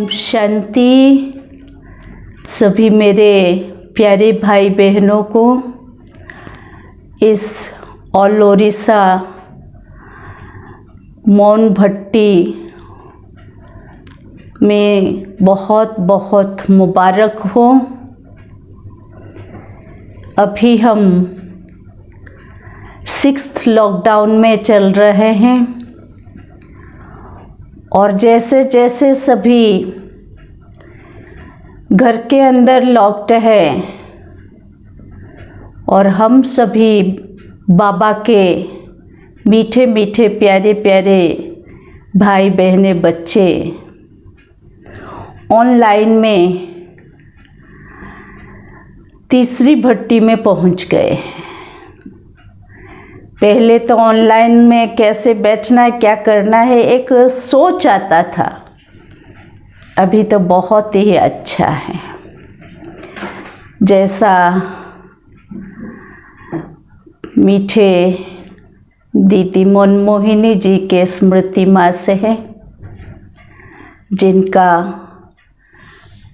ओम शांति। सभी मेरे प्यारे भाई बहनों को इस ऑल ओडिशा मौन भट्टी में बहुत बहुत मुबारक हो। अभी हम 6th लॉकडाउन में चल रहे हैं और जैसे जैसे सभी घर के अंदर लॉक्ड है और हम सभी बाबा के मीठे मीठे प्यारे प्यारे भाई बहने बच्चे ऑनलाइन में तीसरी भट्टी में पहुंच गए। पहले तो ऑनलाइन में कैसे बैठना है, क्या करना है, एक सोच आता था। अभी तो बहुत ही अच्छा है। जैसा मीठे दीदी मनमोहिनी जी के स्मृति मास है, जिनका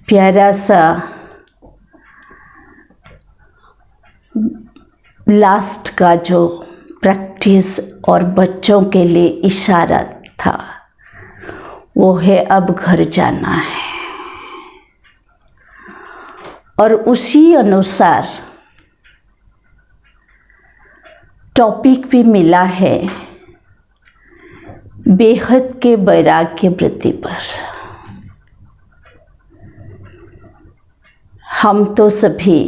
प्यारा सा लास्ट का जो प्रैक्टिस और बच्चों के लिए इशारा था, वो है अब घर जाना है। और उसी अनुसार टॉपिक भी मिला है बेहद के वैराग्य वृत्ति पर। हम तो सभी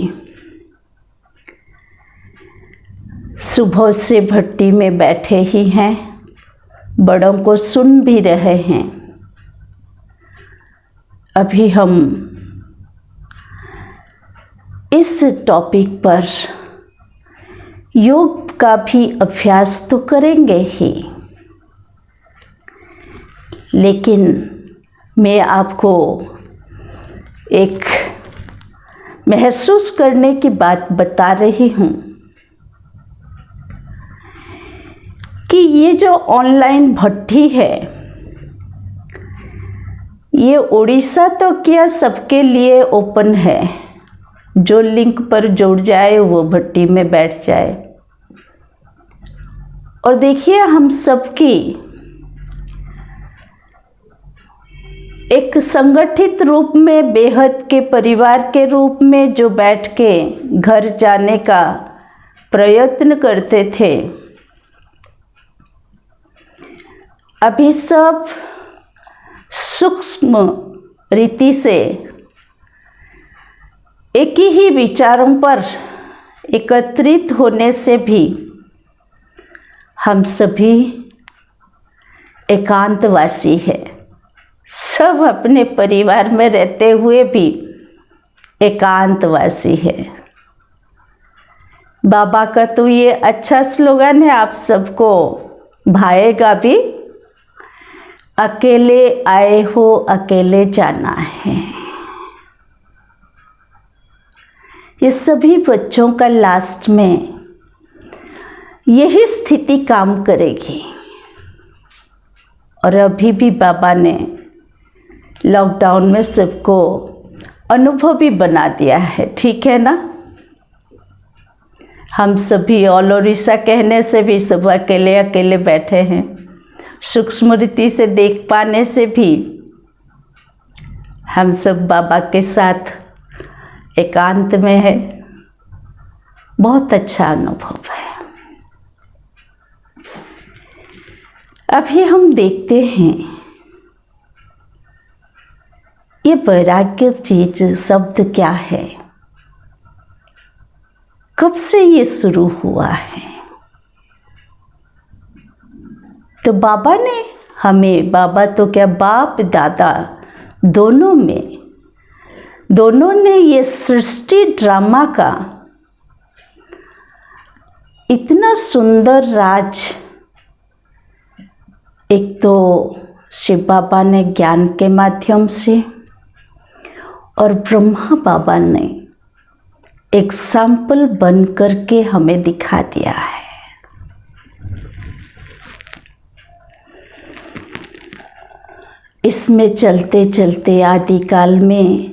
सुबह से भट्टी में बैठे ही हैं, बड़ों को सुन भी रहे हैं। अभी हम इस टॉपिक पर योग का भी अभ्यास तो करेंगे ही, लेकिन मैं आपको एक महसूस करने की बात बता रही हूँ कि ये जो ऑनलाइन भट्टी है, ये उड़ीसा तो क्या सबके लिए ओपन है। जो लिंक पर जुड़ जाए वो भट्टी में बैठ जाए। और देखिए, हम सबकी एक संगठित रूप में, बेहद के परिवार के रूप में जो बैठ के घर जाने का प्रयत्न करते थे, अभी सब सूक्ष्म रीति से एक ही विचारों पर एकत्रित होने से भी हम सभी एकांतवासी है। सब अपने परिवार में रहते हुए भी एकांतवासी है। बाबा का तो ये अच्छा स्लोगन है, आप सबको भाएगा भी। अकेले आए हो, अकेले जाना है। ये सभी बच्चों का लास्ट में यही स्थिति काम करेगी। और अभी भी बाबा ने लॉकडाउन में सबको अनुभवी बना दिया है, ठीक है ना। हम सभी ऑल ओडिशा कहने से भी सब अकेले अकेले बैठे हैं। सूक्ष्म रीति से देख पाने से भी हम सब बाबा के साथ एकांत में है। बहुत अच्छा अनुभव है। अभी हम देखते हैं ये वैराग्य चीज शब्द क्या है, कब से ये शुरू हुआ है। तो बाबा ने हमें, बाबा तो क्या, बाप दादा दोनों ने ये सृष्टि ड्रामा का इतना सुंदर राज, एक तो शिव बाबा ने ज्ञान के माध्यम से और ब्रह्मा बाबा ने एग्जाम्पल बन करके हमें दिखा दिया है। इसमें चलते चलते आदिकाल में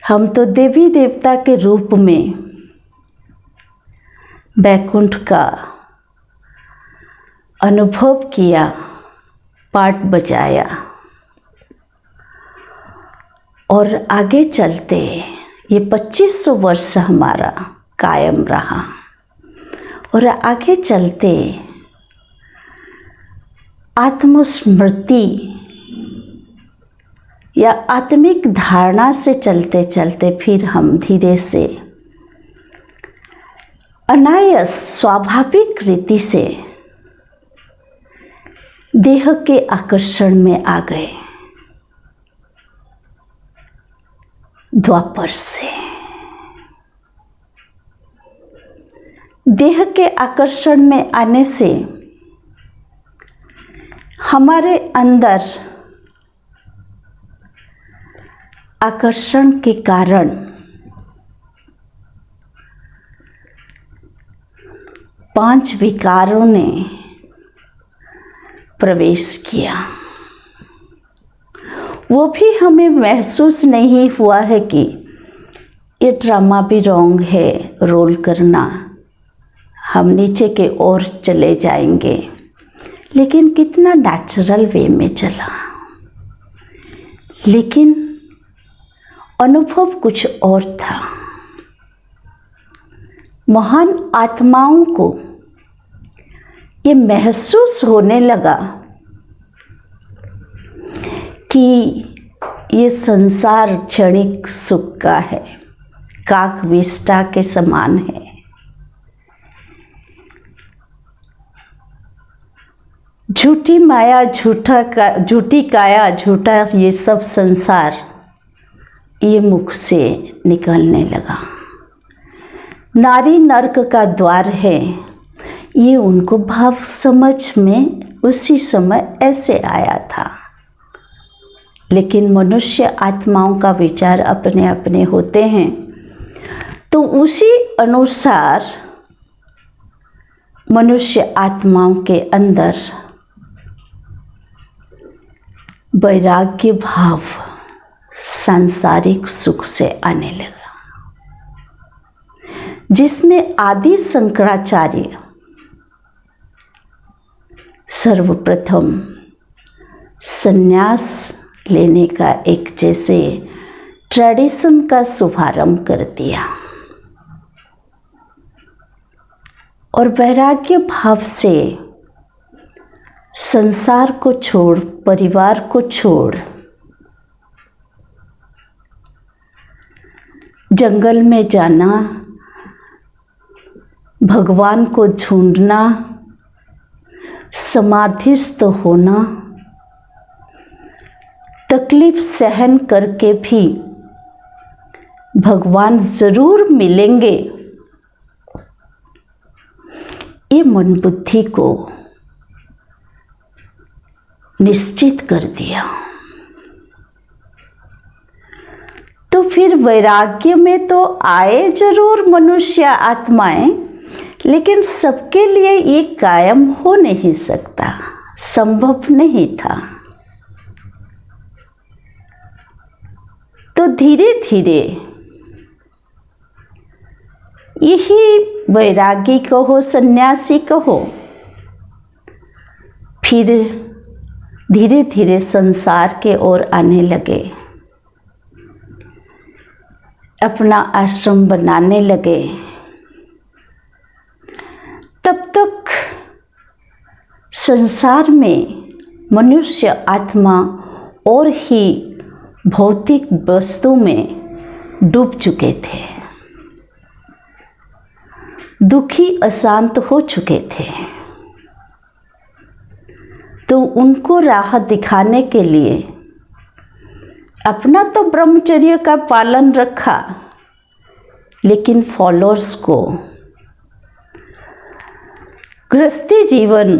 हम तो देवी देवता के रूप में बैकुंठ का अनुभव किया, पाठ बजाया और आगे चलते ये 2500 वर्ष हमारा कायम रहा और आगे चलते आत्मस्मृति या आत्मिक धारणा से चलते चलते फिर हम धीरे से अनायास स्वाभाविक रीति से देह के आकर्षण में आ गए। द्वापर से देह के आकर्षण में आने से हमारे अंदर आकर्षण के कारण पांच विकारों ने प्रवेश किया। वो भी हमें महसूस नहीं हुआ है कि ये ड्रामा भी रॉन्ग है, रोल करना, हम नीचे के ओर चले जाएंगे, लेकिन कितना नेचुरल वे में चला। लेकिन अनुभव कुछ और था। महान आत्माओं को ये महसूस होने लगा कि ये संसार क्षणिक सुख का है, काक विष्ठा के समान है। झूठी माया, झूठी काया, झूठा ये सब संसार ये मुख से निकलने लगा। नारी नरक का द्वार है, ये उनको भाव समझ में उसी समय ऐसे आया था। लेकिन मनुष्य आत्माओं का विचार अपने अपने होते हैं, तो उसी अनुसार मनुष्य आत्माओं के अंदर वैराग्य भाव सांसारिक सुख से आने लगा, जिसमें आदि शंकराचार्य सर्वप्रथम संन्यास लेने का एक जैसे ट्रेडिशन का शुभारंभ कर दिया और वैराग्य भाव से संसार को छोड़, परिवार को छोड़ जंगल में जाना, भगवान को ढूंढना, समाधिस्थ होना, तकलीफ सहन करके भी भगवान जरूर मिलेंगे, ये मन बुद्धि को निश्चित कर दिया। तो फिर वैराग्य में तो आए जरूर मनुष्य आत्माएं, लेकिन सबके लिए ये कायम हो नहीं सकता, संभव नहीं था। तो धीरे धीरे यही वैरागी कहो, सन्यासी कहो, फिर धीरे धीरे संसार के ओर आने लगे, अपना आश्रम बनाने लगे। तब तक संसार में मनुष्य आत्मा और ही भौतिक वस्तु में डूब चुके थे, दुखी अशांत हो चुके थे। तो उनको राह दिखाने के लिए अपना तो ब्रह्मचर्य का पालन रखा, लेकिन फॉलोअर्स को गृहस्थी जीवन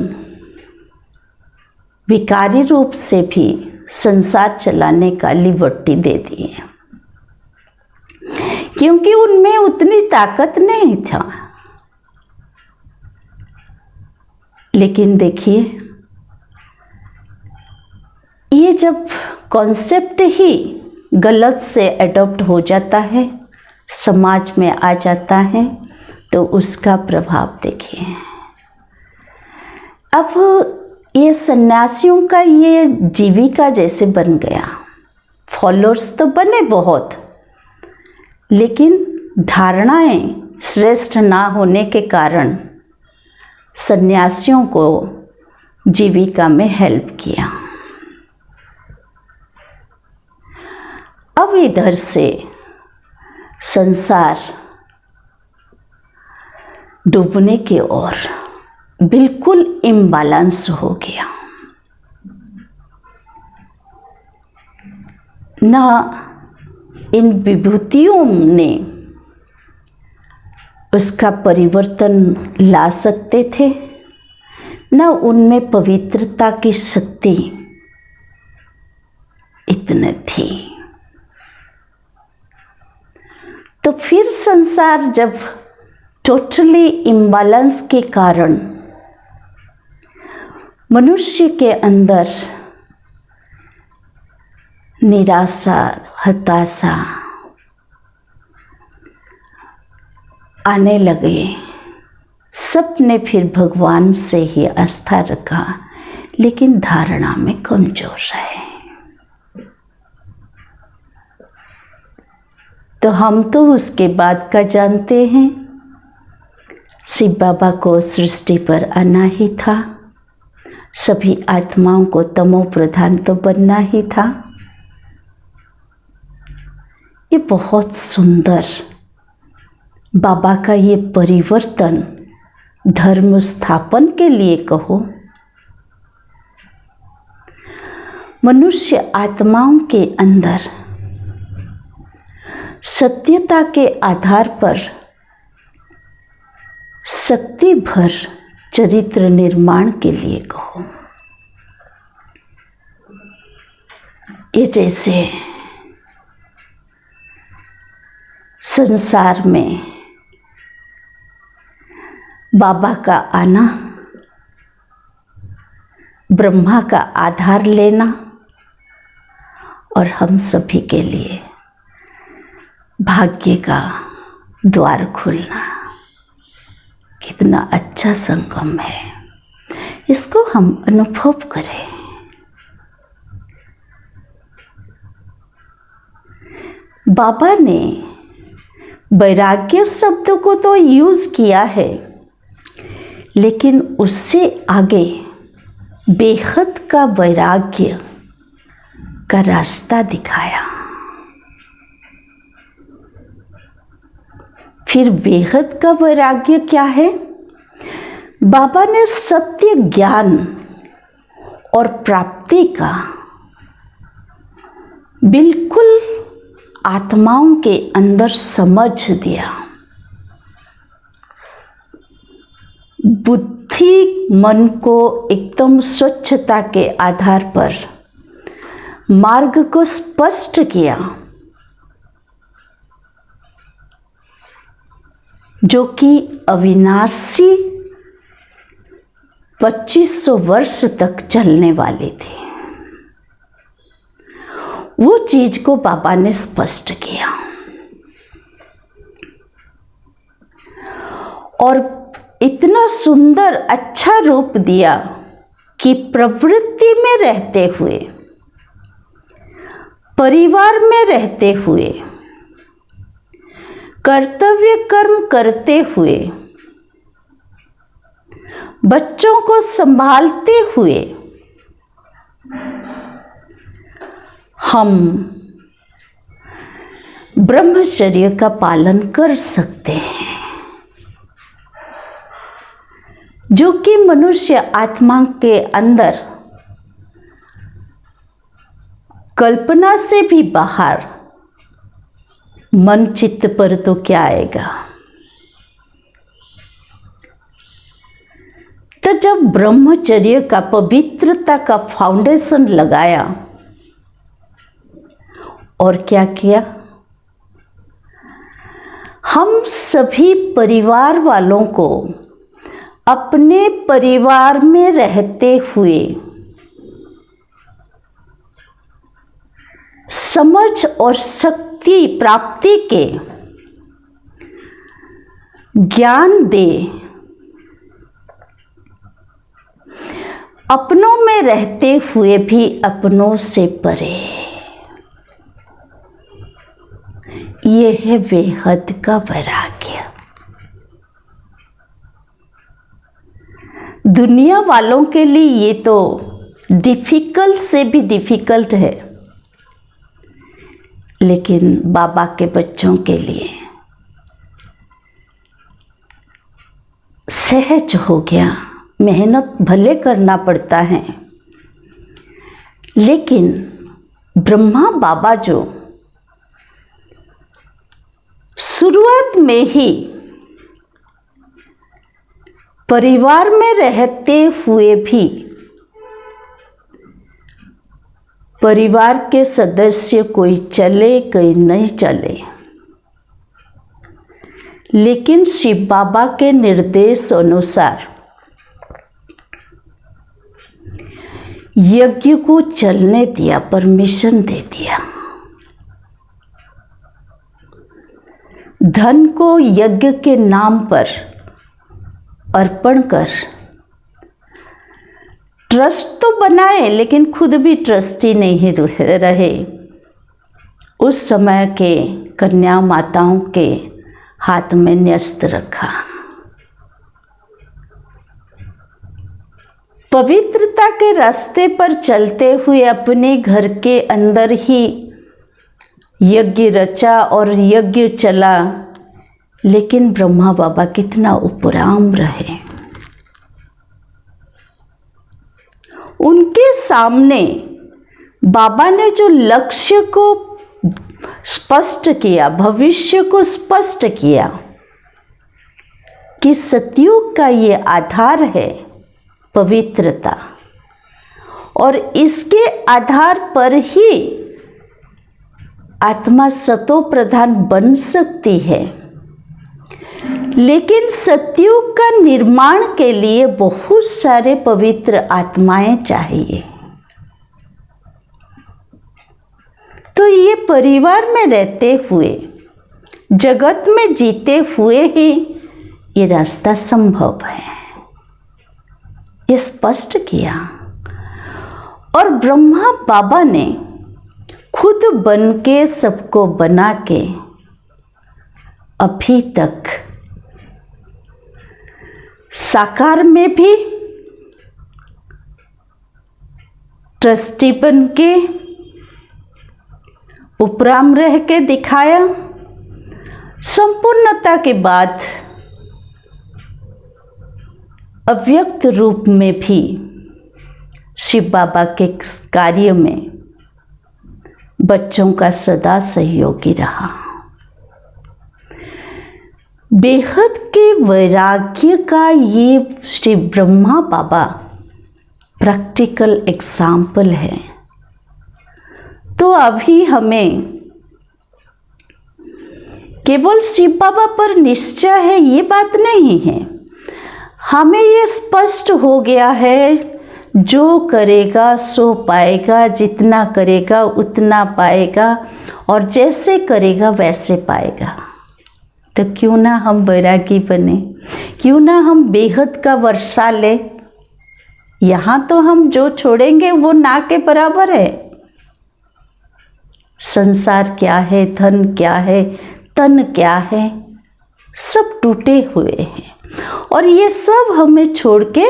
विकारी रूप से भी संसार चलाने का लिबर्टी दे दी, क्योंकि उनमें उतनी ताकत नहीं था। लेकिन देखिए, ये जब कॉन्सेप्ट ही गलत से अडॉप्ट हो जाता है, समाज में आ जाता है, तो उसका प्रभाव देखिए। अब ये सन्यासियों का ये जीविका जैसे बन गया। फॉलोअर्स तो बने बहुत, लेकिन धारणाएं श्रेष्ठ ना होने के कारण सन्यासियों को जीविका में हेल्प किया। अब इधर से संसार डूबने की ओर बिल्कुल इम्बैलेंस हो गया। ना इन विभूतियों ने उसका परिवर्तन ला सकते थे, न उनमें पवित्रता की शक्ति इतनी थी। तो फिर संसार जब टोटली इम्बैलेंस के कारण मनुष्य के अंदर निराशा, हताशा आने लगे, सबने फिर भगवान से ही आस्था रखा, लेकिन धारणा में कमजोर रहे। तो हम तो उसके बाद का जानते हैं, शिव बाबा को सृष्टि पर आना ही था, सभी आत्माओं को तमो प्रधान तो बनना ही था। ये बहुत सुंदर बाबा का ये परिवर्तन धर्म स्थापन के लिए कहो, मनुष्य आत्माओं के अंदर सत्यता के आधार पर शक्ति भर चरित्र निर्माण के लिए कहो। ये जैसे संसार में बाबा का आना, ब्रह्मा का आधार लेना, और हम सभी के लिए भाग्य का द्वार खुलना, कितना अच्छा संगम है। इसको हम अनुभव करें। बाबा ने वैराग्य शब्द को तो यूज किया है, लेकिन उससे आगे बेहद का वैराग्य का रास्ता दिखाया। फिर बेहद का वैराग्य क्या है? बाबा ने सत्य ज्ञान और प्राप्ति का बिल्कुल आत्माओं के अंदर समझ दिया। बुद्धि मन को एकदम स्वच्छता के आधार पर मार्ग को स्पष्ट किया, जो कि अविनाशी 2500 वर्ष तक चलने वाली थी। वो चीज को बाबा ने स्पष्ट किया और इतना सुंदर अच्छा रूप दिया कि प्रवृत्ति में रहते हुए, परिवार में रहते हुए, कर्तव्य कर्म करते हुए, बच्चों को संभालते हुए हम ब्रह्मचर्य का पालन कर सकते हैं, जो कि मनुष्य आत्मा के अंदर कल्पना से भी बाहर मन चित्त पर तो क्या आएगा। तो जब ब्रह्मचर्य का पवित्रता का फाउंडेशन लगाया और क्या किया, हम सभी परिवार वालों को अपने परिवार में रहते हुए समझ और शक्ति प्राप्ति के ज्ञान दे, अपनों में रहते हुए भी अपनों से परे। ये है बेहद का वैराग्य। दुनिया वालों के लिए ये तो डिफिकल्ट से भी डिफिकल्ट है, लेकिन बाबा के बच्चों के लिए सहज हो गया। मेहनत भले करना पड़ता है, लेकिन ब्रह्मा बाबा जो शुरुआत में ही परिवार में रहते हुए भी परिवार के सदस्य कोई चले कोई नहीं चले, लेकिन शिव बाबा के निर्देश अनुसार यज्ञ को चलने दिया, परमिशन दे दिया। धन को यज्ञ के नाम पर अर्पण कर ट्रस्ट तो बनाए, लेकिन खुद भी ट्रस्टी नहीं रहे। उस समय के कन्या माताओं के हाथ में न्यस्त रखा। पवित्रता के रास्ते पर चलते हुए अपने घर के अंदर ही यज्ञ रचा और यज्ञ चला, लेकिन ब्रह्मा बाबा कितना उपराम रहे। उनके सामने बाबा ने जो लक्ष्य को स्पष्ट किया, भविष्य को स्पष्ट किया कि सतयुग का ये आधार है पवित्रता, और इसके आधार पर ही आत्मा सतो प्रधान बन सकती है। लेकिन सतयुग का निर्माण के लिए बहुत सारे पवित्र आत्माएं चाहिए। तो ये परिवार में रहते हुए, जगत में जीते हुए ही ये रास्ता संभव है, ये स्पष्ट किया। और ब्रह्मा बाबा ने खुद बन के सबको बना के अभी तक साकार में भी ट्रस्टी बन के उपराम रह के दिखाया। संपूर्णता के बाद अव्यक्त रूप में भी शिव बाबा के कार्य में बच्चों का सदा सहयोगी रहा। बेहद के वैराग्य का ये श्री ब्रह्मा बाबा प्रैक्टिकल एग्जाम्पल है। तो अभी हमें केवल शिव बाबा पर निश्चय है ये बात नहीं है, हमें ये स्पष्ट हो गया है जो करेगा सो पाएगा, जितना करेगा उतना पाएगा, और जैसे करेगा वैसे पाएगा। तो क्यों ना हम वैरागी बने, क्यों ना हम बेहद का वर्षा ले। यहाँ तो हम जो छोड़ेंगे वो ना के बराबर है। संसार क्या है, धन क्या है, तन क्या है, सब टूटे हुए हैं, और ये सब हमें छोड़ के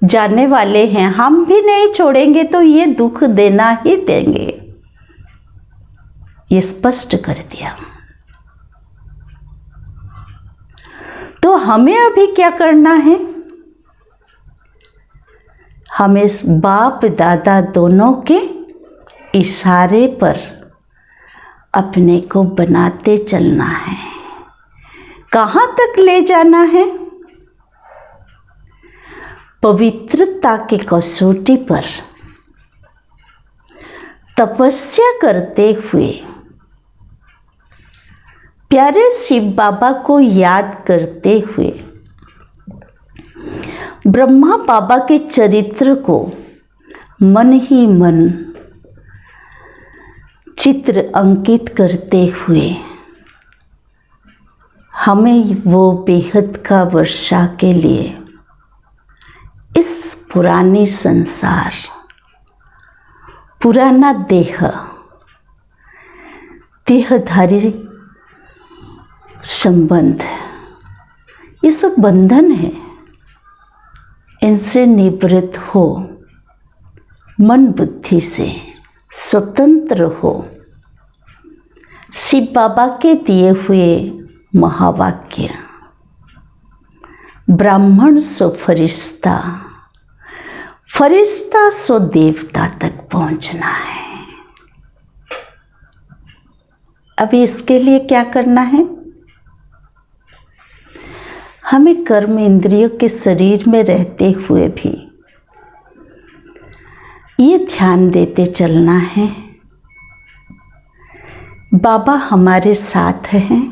जाने वाले हैं। हम भी नहीं छोड़ेंगे तो ये दुख देना ही देंगे, ये स्पष्ट कर दिया। तो हमें अभी क्या करना है, हमें बाप दादा दोनों के इशारे पर अपने को बनाते चलना है। कहाँ तक ले जाना है? पवित्रता की कसौटी पर तपस्या करते हुए, प्यारे शिव बाबा को याद करते हुए, ब्रह्मा बाबा के चरित्र को मन ही मन चित्र अंकित करते हुए हमें वो बेहद का वर्षा के लिए इस पुराने संसार, पुराना देहधारी संबंध, ये सब बंधन है, इनसे निवृत्त हो, मन बुद्धि से स्वतंत्र हो। शिव बाबा के दिए हुए महावाक्य, ब्राह्मण सो फरिश्ता, फरिश्ता सो देवता तक पहुंचना है। अभी इसके लिए क्या करना है? हमें कर्म इंद्रियों के शरीर में रहते हुए भी ये ध्यान देते चलना है, बाबा हमारे साथ हैं,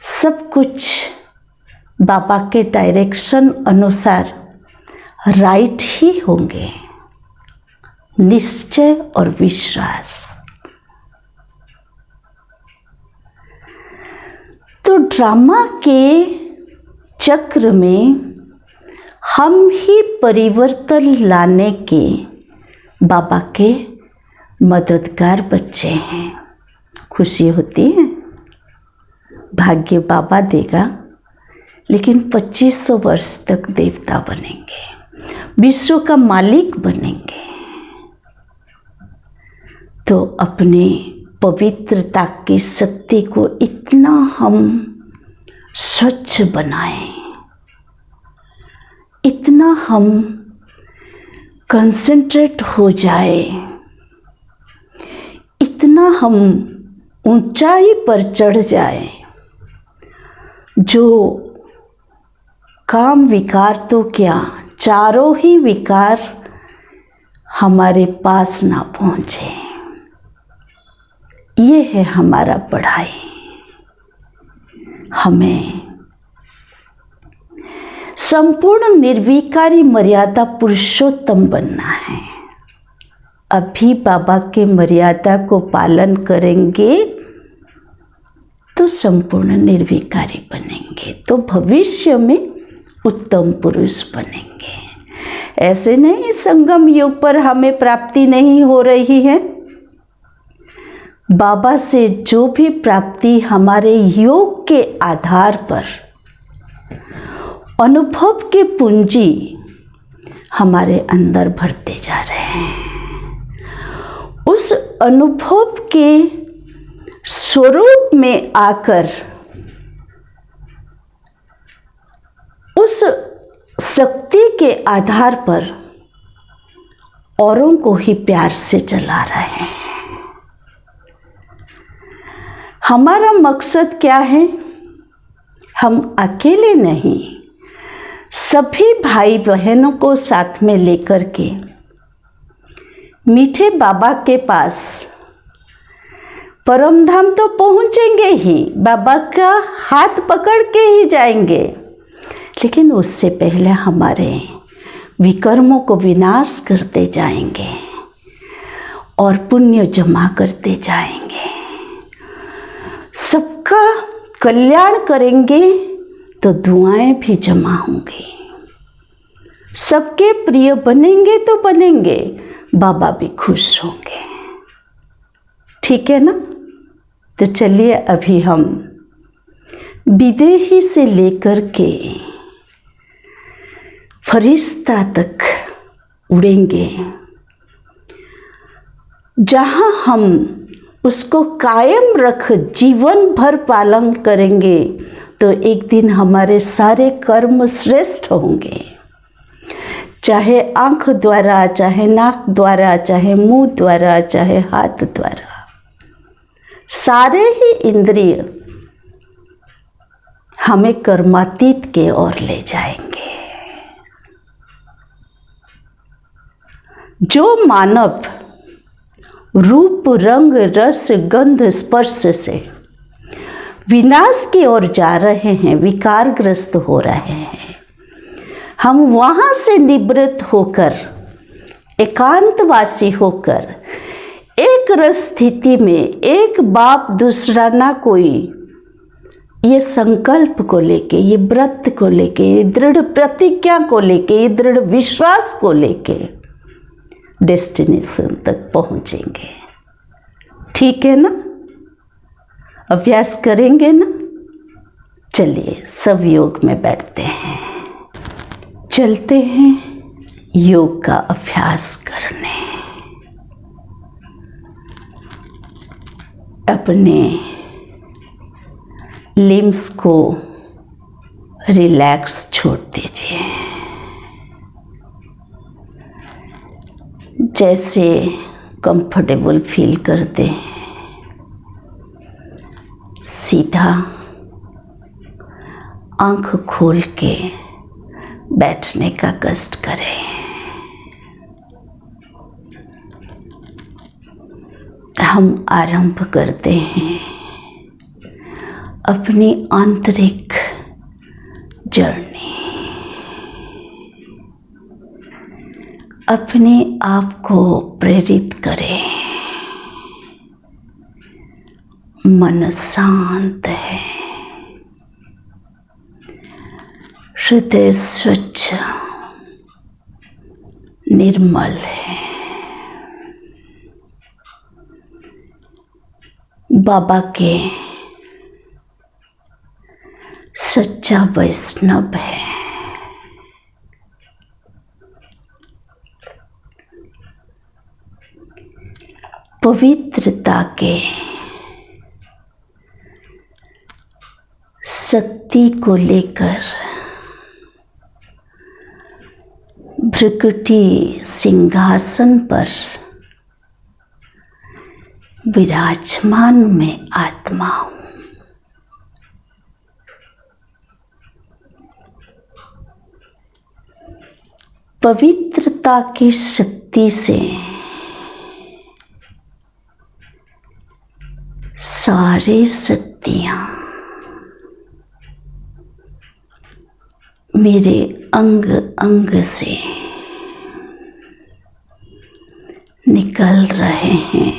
सब कुछ बाबा के डायरेक्शन अनुसार राइट ही होंगे। निश्चय और विश्वास। तो ड्रामा के चक्र में हम ही परिवर्तन लाने के बाबा के मददगार बच्चे हैं। खुशी होती है, भाग्य बाबा देगा, लेकिन 2500 वर्ष तक देवता बनेंगे, विश्व का मालिक बनेंगे। तो अपने पवित्रता की शक्ति को इतना हम स्वच्छ बनाएं, इतना हम कंसंट्रेट हो जाए, इतना हम ऊंचाई पर चढ़ जाए, जो काम विकार तो क्या, चारों ही विकार हमारे पास ना पहुंचे। ये है हमारा पढ़ाई। हमें संपूर्ण निर्विकारी मर्यादा पुरुषोत्तम बनना है। अभी बाबा के मर्यादा को पालन करेंगे तो संपूर्ण निर्विकारी बनेंगे, तो भविष्य में उत्तम पुरुष बनेंगे। ऐसे नहीं संगम युग पर हमें प्राप्ति नहीं हो रही है। बाबा से जो भी प्राप्ति हमारे योग के आधार पर, अनुभव के पूंजी हमारे अंदर भरते जा रहे हैं, उस अनुभव के स्वरूप में आकर उस शक्ति के आधार पर औरों को ही प्यार से चला रहे हैं। हमारा मकसद क्या है? हम अकेले नहीं, सभी भाई बहनों को साथ में लेकर के मीठे बाबा के पास परम धाम तो पहुंचेंगे ही, बाबा का हाथ पकड़ के ही जाएंगे, लेकिन उससे पहले हमारे विकर्मों को विनाश करते जाएंगे और पुण्य जमा करते जाएंगे। सबका कल्याण करेंगे तो दुआएं भी जमा होंगी। सबके प्रिय बनेंगे तो बनेंगे, बाबा भी खुश होंगे। ठीक है ना? तो चलिए अभी हम विदेही से लेकर के फरिश्ता तक उड़ेंगे, जहाँ हम उसको कायम रख जीवन भर पालन करेंगे तो एक दिन हमारे सारे कर्म श्रेष्ठ होंगे। चाहे आँख द्वारा, चाहे नाक द्वारा, चाहे मुंह द्वारा, चाहे हाथ द्वारा, सारे ही इंद्रिय हमें कर्मातीत के ओर ले जाएंगे। जो मानव रूप, रंग, रस, गंध, स्पर्श से विनाश की ओर जा रहे हैं, विकारग्रस्त हो रहे हैं, हम वहाँ से निवृत्त होकर, एकांतवासी होकर, एक रस स्थिति में एक बाप दूसरा ना कोई, ये संकल्प को लेके, ये व्रत को लेके, ये दृढ़ प्रतिज्ञा को लेके, ये दृढ़ विश्वास को लेके डेस्टिनेशन तक पहुंचेंगे। ठीक है ना? अभ्यास करेंगे ना? चलिए सब योग में बैठते हैं, चलते हैं योग का अभ्यास करने। अपने लिम्स को रिलैक्स छोड़ दीजिए, जैसे कंफर्टेबल फील करते हैं। सीधा आंख खोल के बैठने का कष्ट करें। हम आरंभ करते हैं अपनी आंतरिक जर्नी। अपने आप को प्रेरित करें। मन शांत है, हृदय स्वच्छ निर्मल है। बाबा के सच्चा वैष्णव है। पवित्रता के शक्ति को लेकर भृकुटी सिंहासन पर विराजमान में आत्मा हूँ। पवित्रता की शक्ति से सारी शक्तियाँ मेरे अंग अंग से निकल रहे हैं।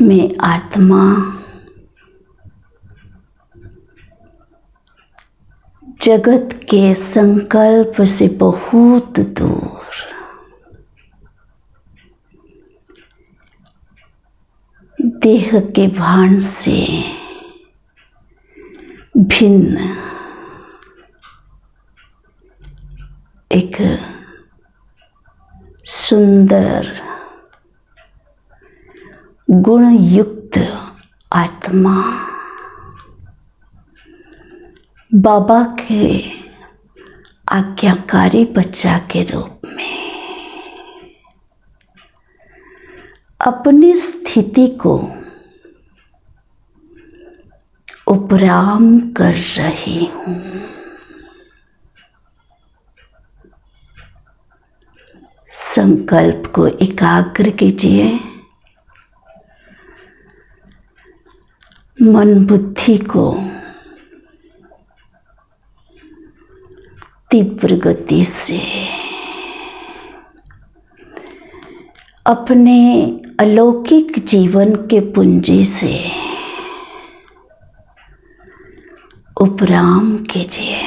मैं आत्मा जगत के संकल्प से बहुत दूर, देह के भान से भिन्न एक सुंदर गुणयुक्त आत्मा बाबा के आज्ञाकारी बच्चा के रूप में अपनी स्थिति को उपराम कर रही हूँ। संकल्प को एकाग्र कीजिए। मन बुद्धि को तीव्र गति से अपने अलौकिक जीवन के पूंजी से उपराम कीजिए।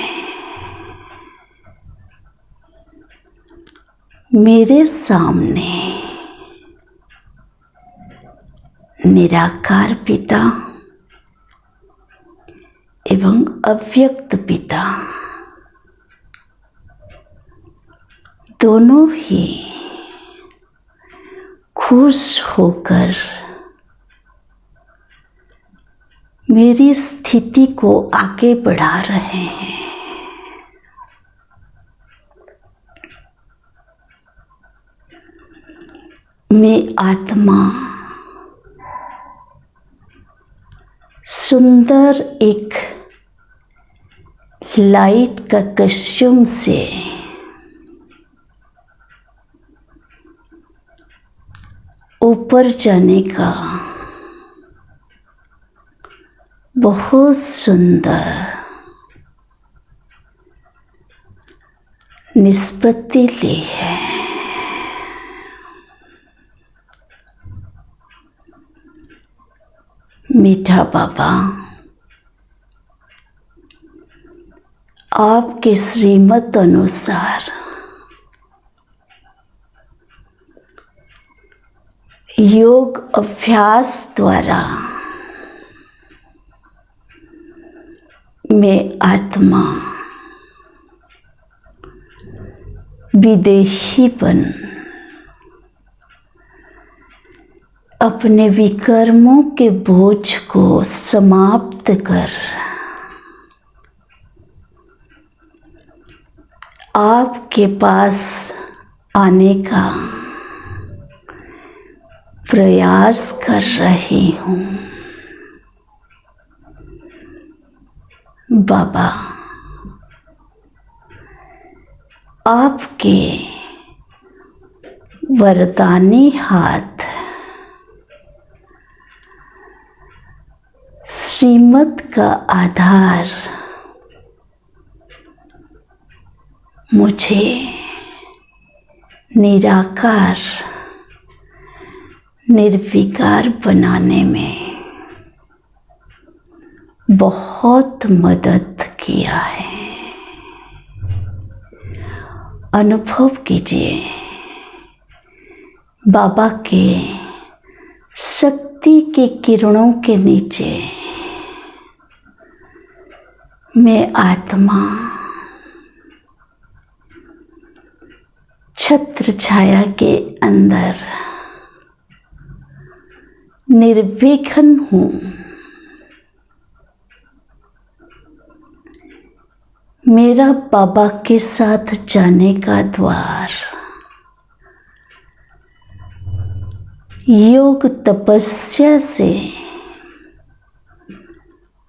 मेरे सामने निराकार पिता एवं अव्यक्त पिता दोनों ही खुश होकर मेरी स्थिति को आगे बढ़ा रहे हैं। मैं आत्मा सुंदर एक लाइट का कस्ट्यूम से ऊपर जाने का बहुत सुंदर निष्पत्ति ली है। मीठा बाबा, आपके श्रीमत अनुसार योग अभ्यास द्वारा मैं आत्मा विदेहीपन अपने विकर्मों के बोझ को समाप्त कर आपके पास आने का प्रयास कर रही हूँ। बाबा, आपके वरदानी हाथ श्रीमत का आधार मुझे निराकार निर्विकार बनाने में बहुत मदद किया है। अनुभव कीजिए, बाबा के शक्ति की किरणों के नीचे मैं आत्मा छत्र छाया के अंदर निर्विघ्न हूँ। मेरा बाबा के साथ जाने का द्वार योग तपस्या से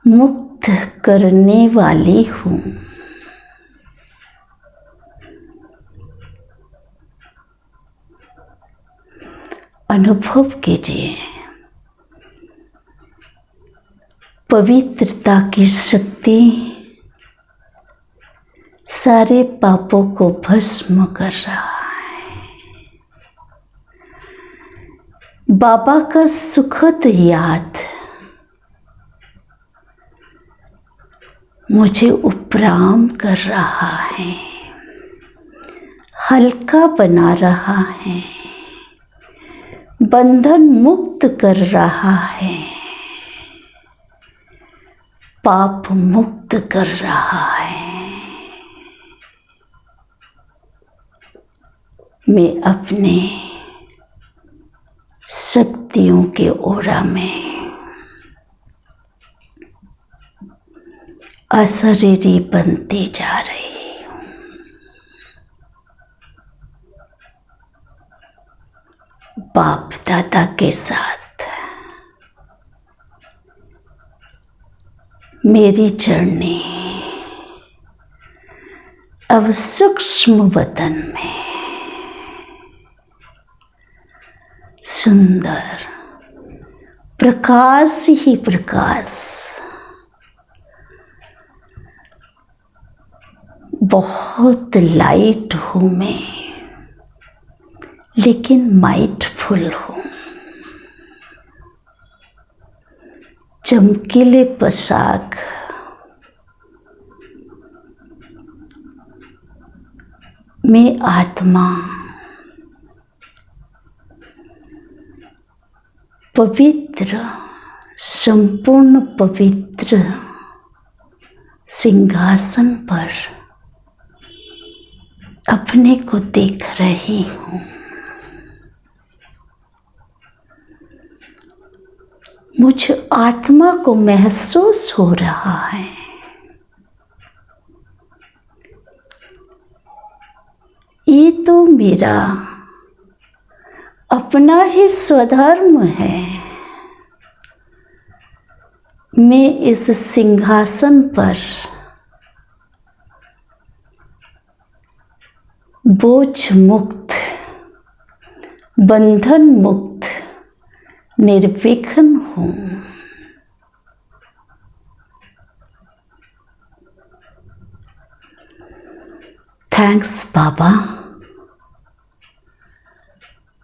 मुक्त करने वाली हूँ। अनुभव कीजिए, पवित्रता की शक्ति सारे पापों को भस्म कर रहा है। बाबा का सुखद याद मुझे उपराम कर रहा है, हल्का बना रहा है, बंधन मुक्त कर रहा है, पाप मुक्त कर रहा है। मैं अपने शक्तियों के ओरा में अशरीरी बनती जा रही हूँ। बाप दादा के साथ मेरी जर्नी अब सूक्ष्म वतन में सुंदर प्रकाश ही प्रकाश, बहुत लाइट हूँ मैं, लेकिन माइंडफुल हूँ। चमकीले पोशाक में आत्मा पवित्र, संपूर्ण पवित्र सिंहासन पर अपने को देख रही हूँ। मुझ आत्मा को महसूस हो रहा है ये तो मेरा अपना ही स्वधर्म है। मैं इस सिंहासन पर बोझ मुक्त, बंधन मुक्त, निर्विघ्न हूँ। थैंक्स बाबा,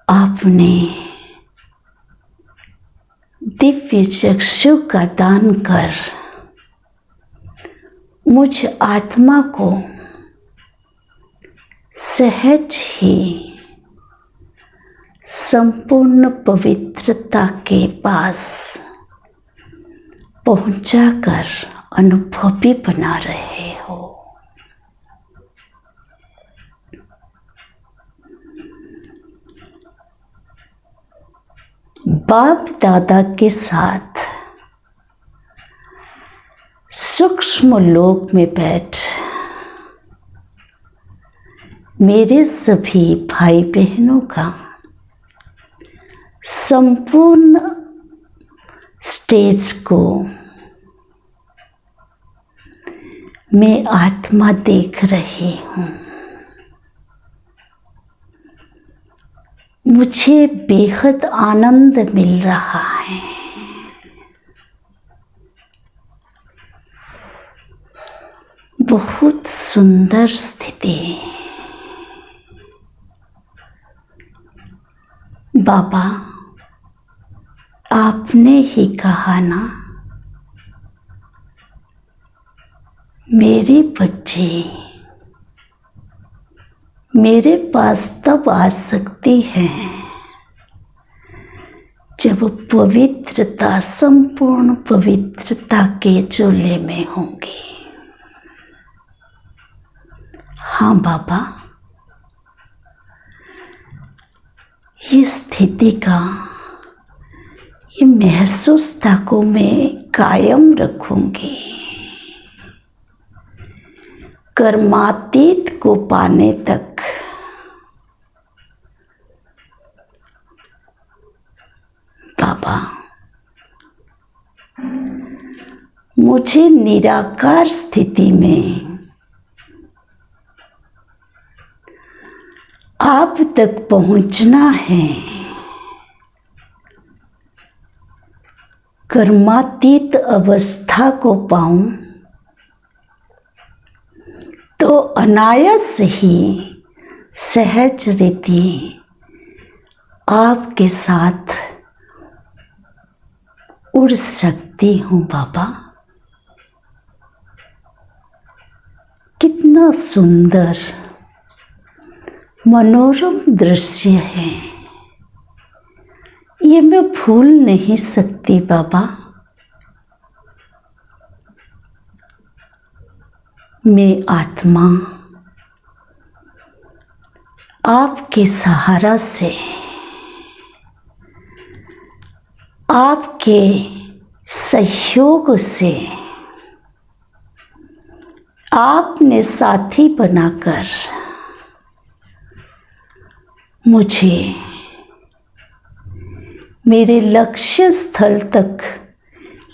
आपने दिव्य चक्षु का दान कर मुझ आत्मा को सहज ही संपूर्ण पवित्रता के पास पहुंचाकर अनुभवी बना रहे हो। बाप दादा के साथ सूक्ष्म लोक में बैठ मेरे सभी भाई बहनों का संपूर्ण स्टेज को मैं आत्मा देख रही हूँ। मुझे बेहद आनंद मिल रहा है। बहुत सुंदर स्थिति। बाबा आपने ही कहा ना, मेरे बच्चे मेरे पास तब आ सकती है जब पवित्रता संपूर्ण पवित्रता के चूल्हे में होंगी। हाँ बाबा, ये स्थिति का ये महसूसता को मैं कायम रखूंगी। कर्मातीत को पाने तक बाबा मुझे निराकार स्थिति में आप तक पहुंचना है। कर्मातीत अवस्था को पाऊं तो अनायास ही सहज रीति आपके साथ उड़ सकती हूँ। बाबा कितना सुंदर मनोरम दृश्य है, ये मैं भूल नहीं सकती बाबा। मैं आत्मा आपके सहारा से, आपके सहयोग से, आपने साथी बनाकर मुझे मेरे लक्ष्य स्थल तक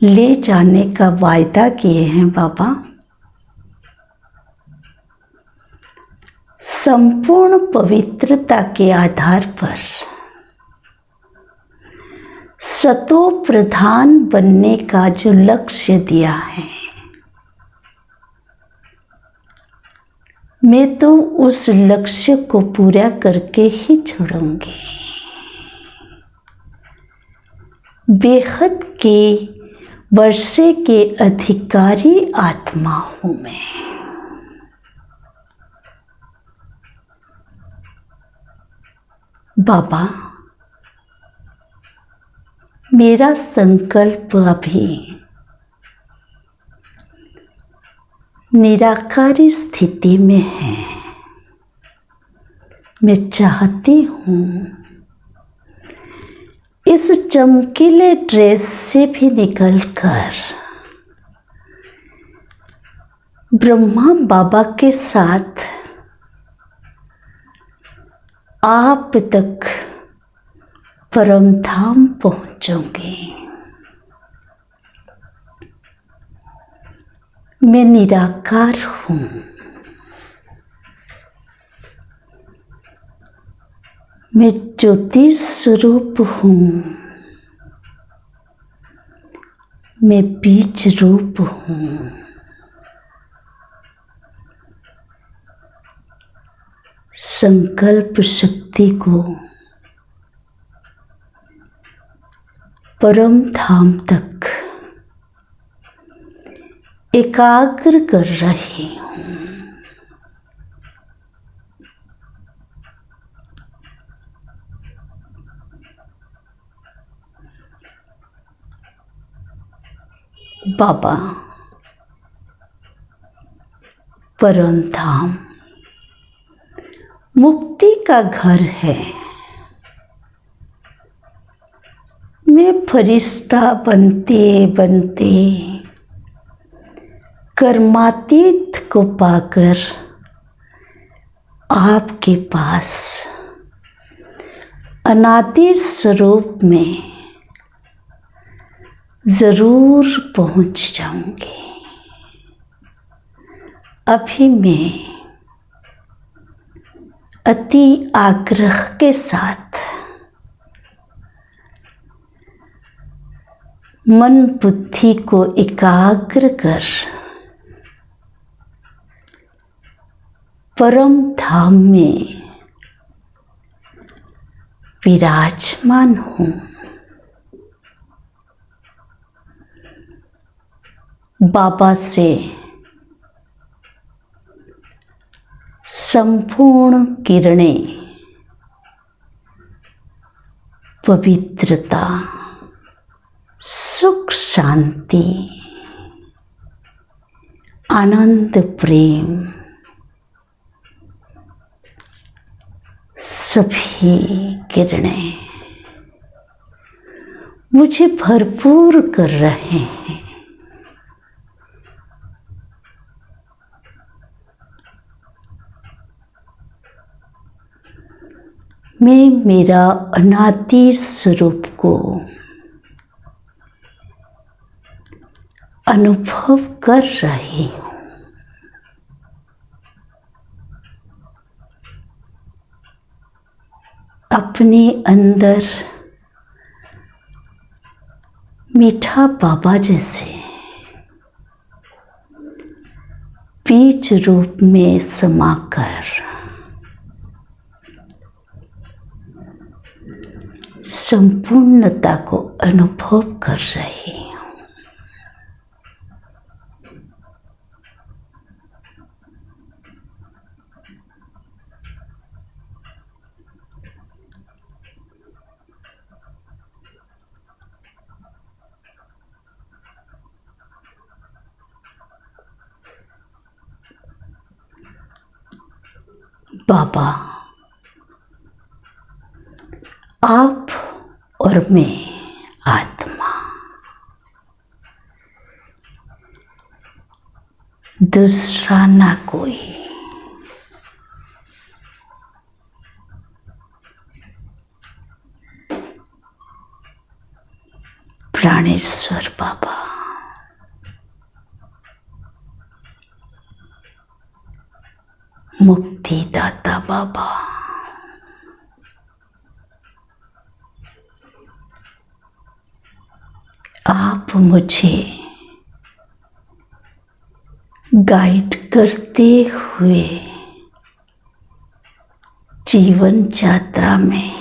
ले जाने का वायदा किए हैं बाबा। संपूर्ण पवित्रता के आधार पर सतो प्रधान बनने का जो लक्ष्य दिया है, मैं तो उस लक्ष्य को पूरा करके ही छोड़ूंगी। बेहद के वर्षे के अधिकारी आत्मा हूं मैं। बाबा मेरा संकल्प अभी निराकारी स्थिति में है। मैं चाहती हूँ इस चमकीले ड्रेस से भी निकलकर ब्रह्मा बाबा के साथ आप तक परम धाम पहुंचूंगी। मैं निराकार हूँ। मैं ज्योति स्वरूप हूँ। मैं बीज रूप हूँ। संकल्प शक्ति को परम धाम तक एकाग्र कर रही हूँ। बाबा परम धाम मुक्ति का घर है। मैं फरिश्ता बनते बनते कर्मातीत को पाकर आपके पास अनादि स्वरूप में जरूर पहुंच जाऊंगी। अभी मैं अति आग्रह के साथ मन बुद्धि को एकाग्र कर परम धाम में विराजमान हूँ। बाबा से संपूर्ण किरणें पवित्रता, सुख, शांति, आनंद, प्रेम सभी किरणें मुझे भरपूर कर रहे हैं। मैं मेरा अनादि स्वरूप को अनुभव कर रही हूँ। अपने अंदर मीठा बाबा जैसे बीज रूप में समाकर संपूर्णता को अनुभव कर रही हूँ। बाबा, आप और मैं आत्मा दूसरा ना कोई। प्राणेश्वर बाबा, मुक्तिदाता बाबा, आप मुझे गाइड करते हुए जीवन यात्रा में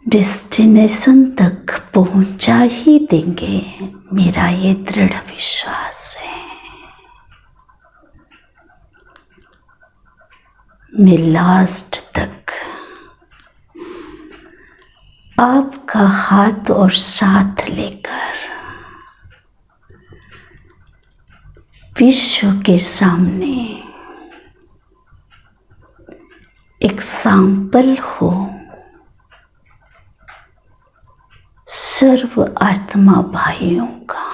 डेस्टिनेशन तक पहुंचा ही देंगे, मेरा ये दृढ़ विश्वास है। मैं लास्ट तक आपका हाथ और साथ लेकर विश्व के सामने एग्जाम्पल हो सर्व आत्मा भाइयों का,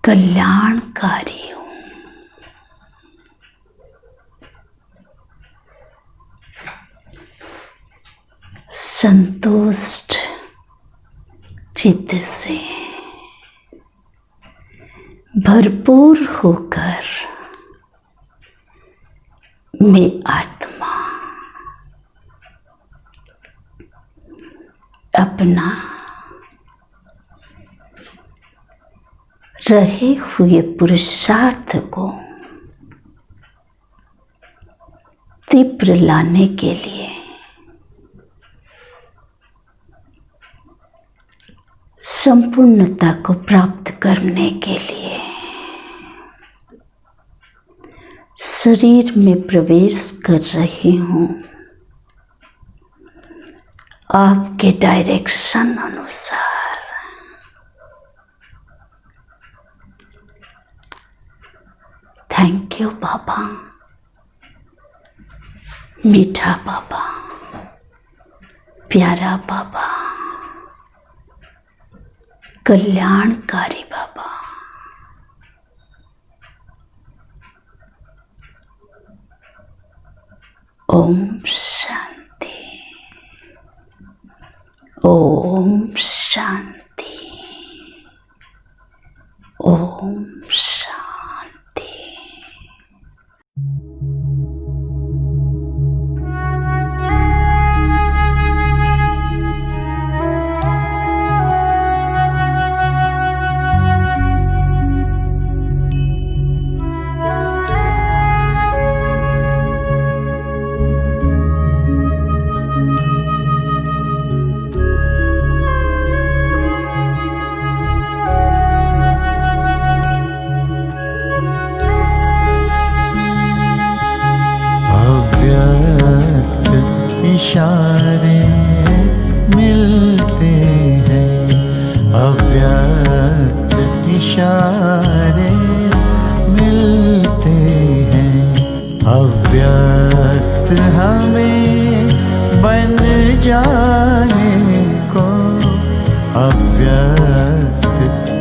कल्याणकारी हो। संतुष्ट चित्त से भरपूर होकर मैं आत्मा अपना रहे हुए पुरुषार्थ को तीव्र लाने के लिए संपूर्णता को प्राप्त करने के लिए शरीर में प्रवेश कर रही हूँ आपके डायरेक्शन अनुसार। थैंक यू बाबा, मीठा बाबा, प्यारा बाबा, कल्याणकारी बाबा। ओम शांति, ओम शांति, ओम शांति। इशारे मिलते हैं, अव्यक्त इशारे मिलते हैं, अव्यक्त हमें बन जाने को, अव्यक्त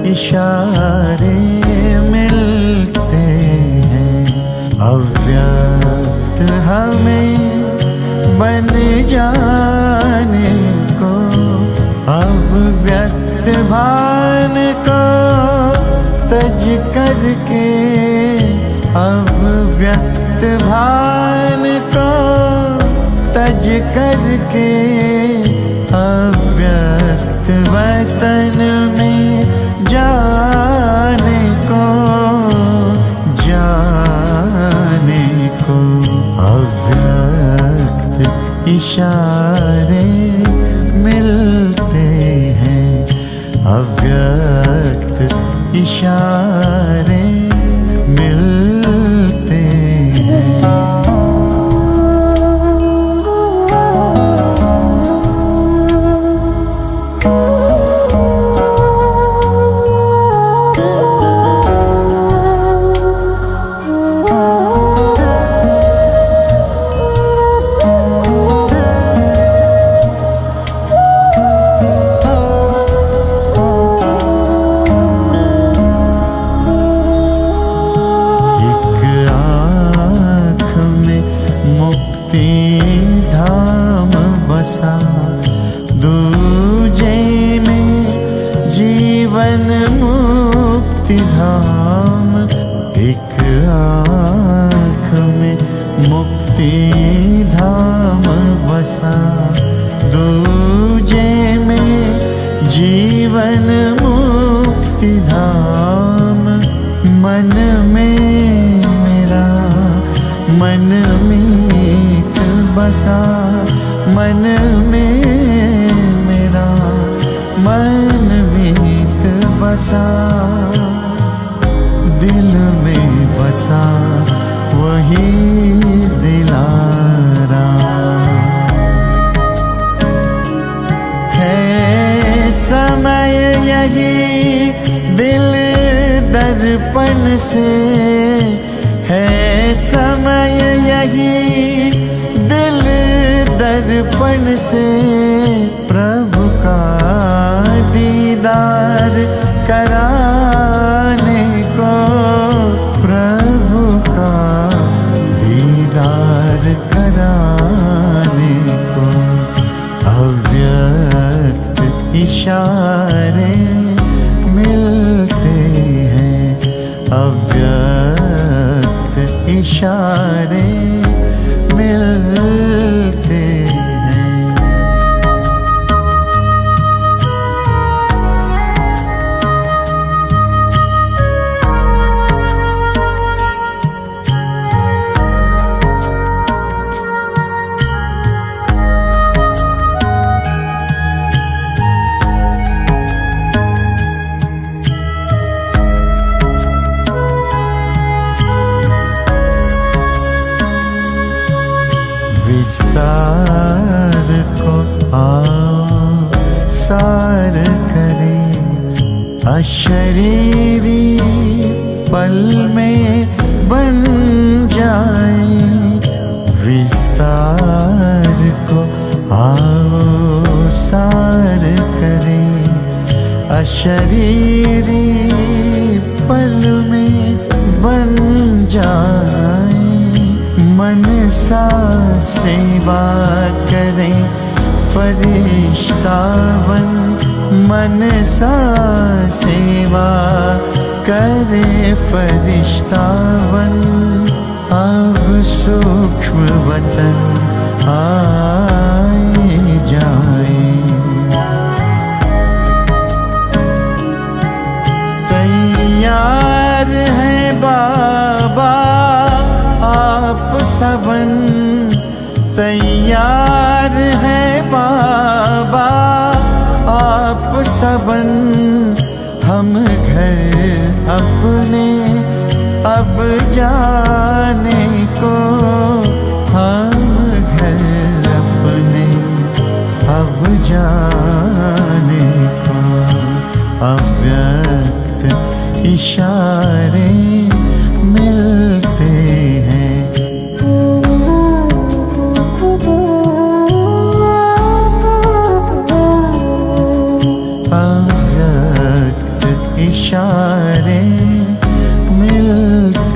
इशारे मिलते हैं, अव्यक्त हमें बन जाने को, अब व्यक्त भान को तज करके, अब व्यक्त भान को तज करके, अव्यक्त वतन में जाने को, जाने को, अव्यक्त इशारे मिलते हैं, अव्यक्त इशारे मिलते हैं। दूजे में जीवन मुक्ति धाम, एक आँख में मुक्ति धाम बसा, दूजे में जीवन मुक्ति धाम, मन में मेरा मन मीत बसा, मन में मेरा मन मीत बसा, दिल में बसा वही दिलारा है। समय यही दिल दर्पण से है, समय यही दिल दर्पण से, प्रभु का दीदार कराने को, प्रभु का दीदार कराने को, अव्यक्त इशारे मिलते हैं, अव्यक्त इशारे मिलते हैं। विस्तार को आओ सार करें, अशरीरी पल में बन जाए। विस्तार को आओ सार करें, अशरीरी पल में बन जाए। मनसा सेवा करें फरिश्तावन, मनसा सेवा करे फरिश्तावन। अब सूक्ष्म वतन आए जाए, तैयार हैं बाबा आप सबन, तैयार हैं बाबा आप सबन। हम घर अपने अब जाने को, हम घर अपने अब जाने को। अव्यक्त इशारे मिलते हैं, अव्यक्त इशारे मिलते